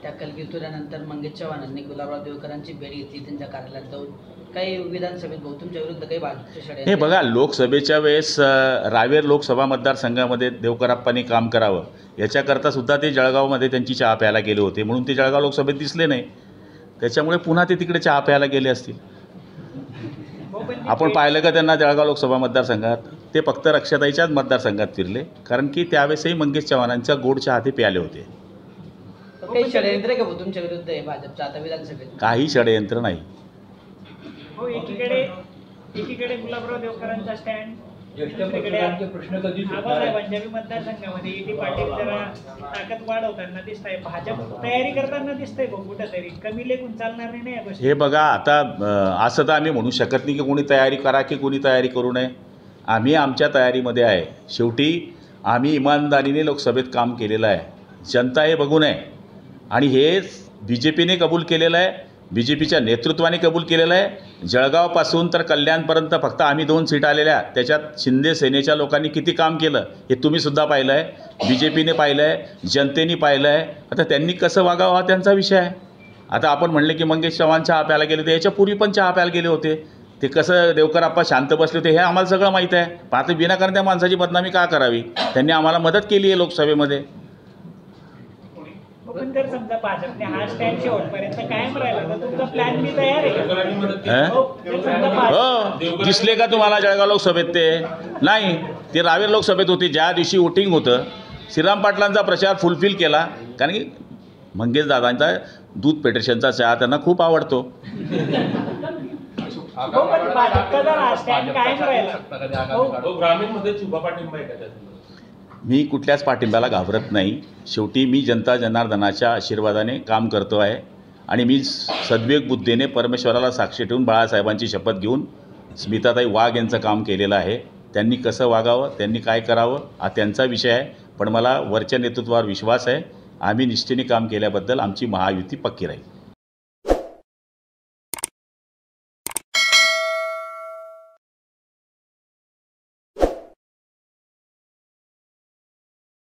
त्या कलगीतुऱ्यानंतर मंगेश चव्हाणांनी गुलाबराव देवकरांची भेट घेतली, त्यांच्या कार्यालयात जाऊन काही विधानसभेत भाऊ तुमच्या विरुद्ध काही भाजपचे षडयंत्र. हे बघा, लोकसभेच्या वेळेस रावेर लोकसभा मतदारसंघामध्ये देवकराप्पांनी काम करावं याच्याकरता सुद्धा ते जळगावमध्ये त्यांची चहा प्यायला गेले होते, म्हणून ते जळगाव लोकसभेत दिसले नाही. त्याच्यामुळे पुन्हा ते तिकडे चहा प्यायला गेले असतील. आपण पाहिलं का त्यांना जळगाव लोकसभा मतदारसंघात? ते फक्त रक्षाताईच्याच मतदारसंघात फिरले, कारण की त्यावेळेसही मंगेश चव्हाणांचा गोड चहा ते प्याले होते. काही षडयंत्र आहे का भाऊ तुमच्या विरुद्ध आहे भाजपचं आता विधानसभेत? काही षडयंत्र नाही. हो, एकीकडे गुलाबराव देवकरांचा स्टँड, दुसरीकडे आबासाहेबांच्या मतदारसंघामध्ये ईटी पाटील जरा ताकद वाढवताना दिसत आहे, भाजप तयारी करताना दिसतंय भाऊ कुठंतरी. कमी लेखून चालणार नाही या गोष्टी. हे बघा, आता असं तर आम्ही म्हणू शकत नाही की कोणी तयारी करा की कोणी तयारी करू नये. आम्ही आमच्या तयारीमध्ये आहे. शेवटी आम्ही इमानदारीने लोकसभेत काम केलेलं आहे. जनता हे बघू नये, आणि हे BJPने कबूल केलेलं आहे, BJPच्या नेतृत्वाने कबूल केलेलं आहे. जळगावपासून तर कल्याणपर्यंत फक्त आम्ही 2 सीट आलेल्या, त्याच्यात शिंदे सेनेच्या लोकांनी किती काम केलं हे तुम्हीसुद्धा पाहिलं आहे, BJPने पाहिलं आहे, जनतेने पाहिलं आहे. आता त्यांनी कसं वागावं हा त्यांचा विषय आहे. आता आपण म्हणले की मंगेश चव्हाण चहा प्यायला गेले होते, याच्यापूर्वी पण चहा प्यायला गेले होते. ते कसं देवकराप्पा शांत बसले होते हे आम्हाला सगळं माहीत आहे. पण आता विनाकारण त्या माणसाची बदनामी का करावी? त्यांनी आम्हाला मदत केली आहे लोकसभेमध्ये. पण जर समजा भाजपने हा स्टँड शेवटपर्यंत कायम राहिला तर तुमचा प्लॅन बी तयार आहे का? हो, दिसले का तुम्हाला जळगाव लोकसभेत? ते नाही, ते रावेर लोकसभेत होते. ज्या दिवशी वोटिंग होतं, श्रीराम पाटलांचा प्रचार फुलफिल केला, कारण की मंगेश दादांचा दूध पेट्रेशनचा चहा त्यांना खूप आवडतो. मी कुठल्याच पाठिंब्याला घाबरत नाही. शेवटी मी जनता जनार्दनाच्या आशीर्वादाने काम करतो आहे, आणि मी सद्विवेक बुद्धीने परमेश्वराला साक्षी ठेवून बाळासाहेबांची शपथ घेऊन स्मिताताई वाघ यांचं काम केलेलं आहे. त्यांनी कसं वागावं, त्यांनी काय करावं हा त्यांचा विषय आहे. पण मला वरच्या नेतृत्वावर विश्वास आहे. आम्ही निष्ठेने काम केल्याबद्दल आमची महायुती पक्की राहील.